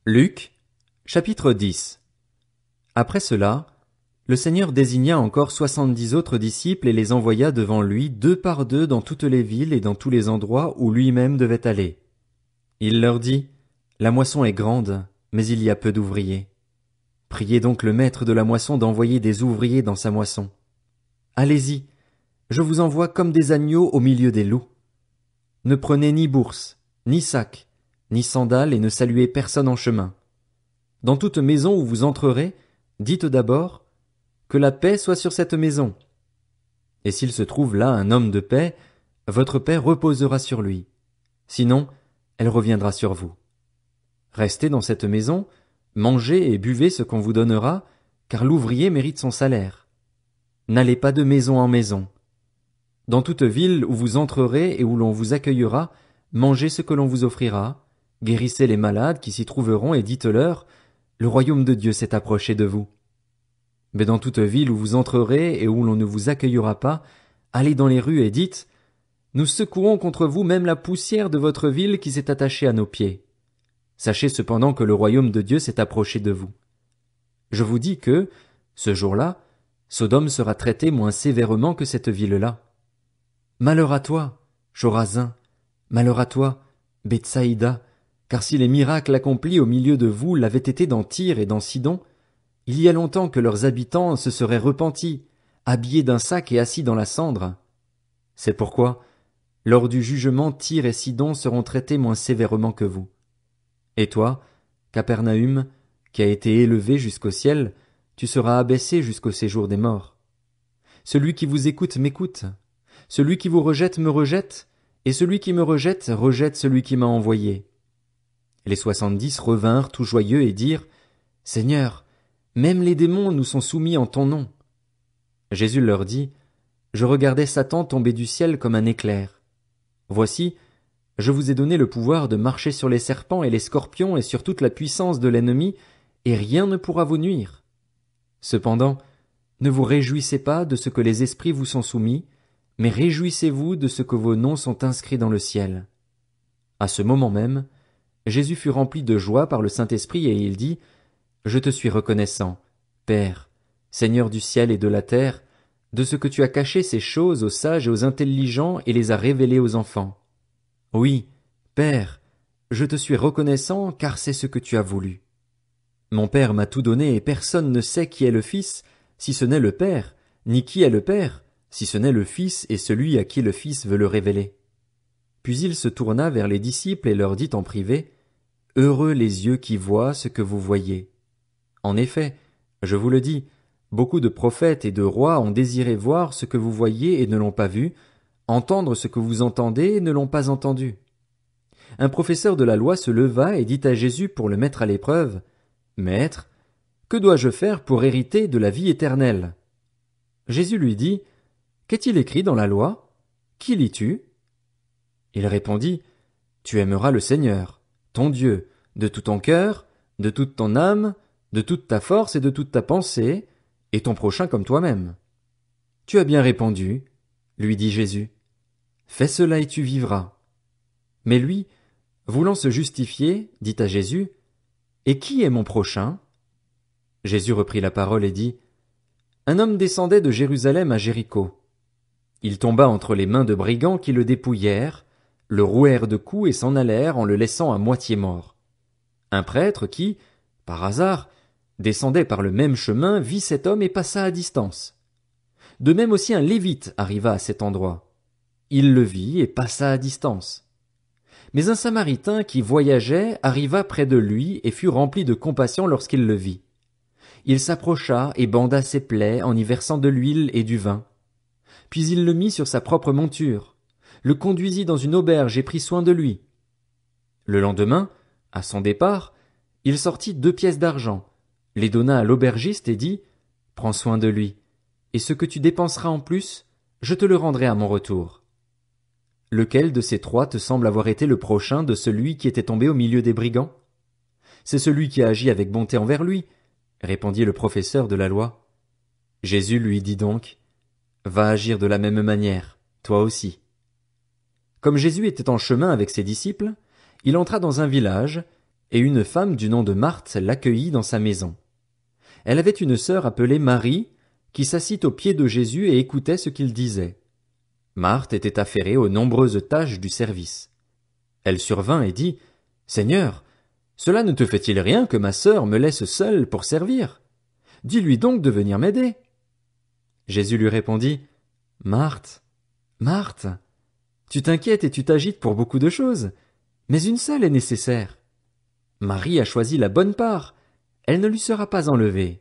Luc, chapitre 10. Après cela, le Seigneur désigna encore 70 autres disciples et les envoya devant lui deux par deux dans toutes les villes et dans tous les endroits où lui-même devait aller. Il leur dit, La moisson est grande, mais il y a peu d'ouvriers. Priez donc le maître de la moisson d'envoyer des ouvriers dans sa moisson. Allez-y, je vous envoie comme des agneaux au milieu des loups. Ne prenez ni bourse, ni sac, ni sandales et ne saluez personne en chemin. Dans toute maison où vous entrerez, dites d'abord, que la paix soit sur cette maison. Et s'il se trouve là un homme de paix, votre paix reposera sur lui. Sinon, elle reviendra sur vous. Restez dans cette maison, mangez et buvez ce qu'on vous donnera, car l'ouvrier mérite son salaire. N'allez pas de maison en maison. Dans toute ville où vous entrerez et où l'on vous accueillera, mangez ce que l'on vous offrira, guérissez les malades qui s'y trouveront et dites-leur, le royaume de Dieu s'est approché de vous. Mais dans toute ville où vous entrerez et où l'on ne vous accueillera pas, allez dans les rues et dites, nous secouons contre vous même la poussière de votre ville qui s'est attachée à nos pieds. Sachez cependant que le royaume de Dieu s'est approché de vous. Je vous dis que, ce jour-là, Sodome sera traitée moins sévèrement que cette ville-là. Malheur à toi, Chorazin, malheur à toi, Bethsaïda, car si les miracles accomplis au milieu de vous l'avaient été dans Tyr et dans Sidon, il y a longtemps que leurs habitants se seraient repentis, habillés d'un sac et assis dans la cendre. C'est pourquoi, lors du jugement, Tyr et Sidon seront traités moins sévèrement que vous. Et toi, Capernaüm, qui a été élevé jusqu'au ciel, tu seras abaissé jusqu'au séjour des morts. Celui qui vous écoute m'écoute, celui qui vous rejette me rejette, et celui qui me rejette rejette celui qui m'a envoyé. Les 70 revinrent tout joyeux et dirent, Seigneur, même les démons nous sont soumis en ton nom. Jésus leur dit, Je regardais Satan tomber du ciel comme un éclair. Voici, je vous ai donné le pouvoir de marcher sur les serpents et les scorpions et sur toute la puissance de l'ennemi, et rien ne pourra vous nuire. Cependant, ne vous réjouissez pas de ce que les esprits vous sont soumis, mais réjouissez-vous de ce que vos noms sont inscrits dans le ciel. À ce moment même, Jésus fut rempli de joie par le Saint-Esprit et il dit, Je te suis reconnaissant, Père, Seigneur du ciel et de la terre, de ce que tu as caché ces choses aux sages et aux intelligents et les as révélées aux enfants. Oui, Père, je te suis reconnaissant car c'est ce que tu as voulu. Mon Père m'a tout donné et personne ne sait qui est le Fils, si ce n'est le Père, ni qui est le Père, si ce n'est le Fils et celui à qui le Fils veut le révéler. Puis il se tourna vers les disciples et leur dit en privé, Heureux les yeux qui voient ce que vous voyez. En effet, je vous le dis, beaucoup de prophètes et de rois ont désiré voir ce que vous voyez et ne l'ont pas vu, entendre ce que vous entendez et ne l'ont pas entendu. Un professeur de la loi se leva et dit à Jésus pour le mettre à l'épreuve, Maître, que dois-je faire pour hériter de la vie éternelle? Jésus lui dit, Qu'est-il écrit dans la loi? Qui lis-tu? Il répondit, Tu aimeras le Seigneur, ton Dieu, de tout ton cœur, de toute ton âme, de toute ta force et de toute ta pensée, et ton prochain comme toi-même. Tu as bien répondu, lui dit Jésus. Fais cela et tu vivras. Mais lui, voulant se justifier, dit à Jésus, Et qui est mon prochain? Jésus reprit la parole et dit, Un homme descendait de Jérusalem à Jéricho. Il tomba entre les mains de brigands qui le dépouillèrent, le rouèrent de coups et s'en allèrent en le laissant à moitié mort. Un prêtre qui, par hasard, descendait par le même chemin vit cet homme et passa à distance. De même aussi un lévite arriva à cet endroit. Il le vit et passa à distance. Mais un samaritain qui voyageait arriva près de lui et fut rempli de compassion lorsqu'il le vit. Il s'approcha et banda ses plaies en y versant de l'huile et du vin. Puis il le mit sur sa propre monture, le conduisit dans une auberge et prit soin de lui. Le lendemain, à son départ, il sortit 2 pièces d'argent, les donna à l'aubergiste et dit, Prends soin de lui, et ce que tu dépenseras en plus, je te le rendrai à mon retour. Lequel de ces 3 te semble avoir été le prochain de celui qui était tombé au milieu des brigands? C'est celui qui a agi avec bonté envers lui, répondit le professeur de la loi. Jésus lui dit donc, Va agir de la même manière, toi aussi. Comme Jésus était en chemin avec ses disciples, il entra dans un village, et une femme du nom de Marthe l'accueillit dans sa maison. Elle avait une sœur appelée Marie, qui s'assit aux pieds de Jésus et écoutait ce qu'il disait. Marthe était affairée aux nombreuses tâches du service. Elle survint et dit, « Seigneur, cela ne te fait-il rien que ma sœur me laisse seule pour servir? Dis-lui donc de venir m'aider. » Jésus lui répondit, « Marthe, Marthe, tu t'inquiètes et tu t'agites pour beaucoup de choses, mais une seule est nécessaire. Marie a choisi la bonne part, elle ne lui sera pas enlevée. »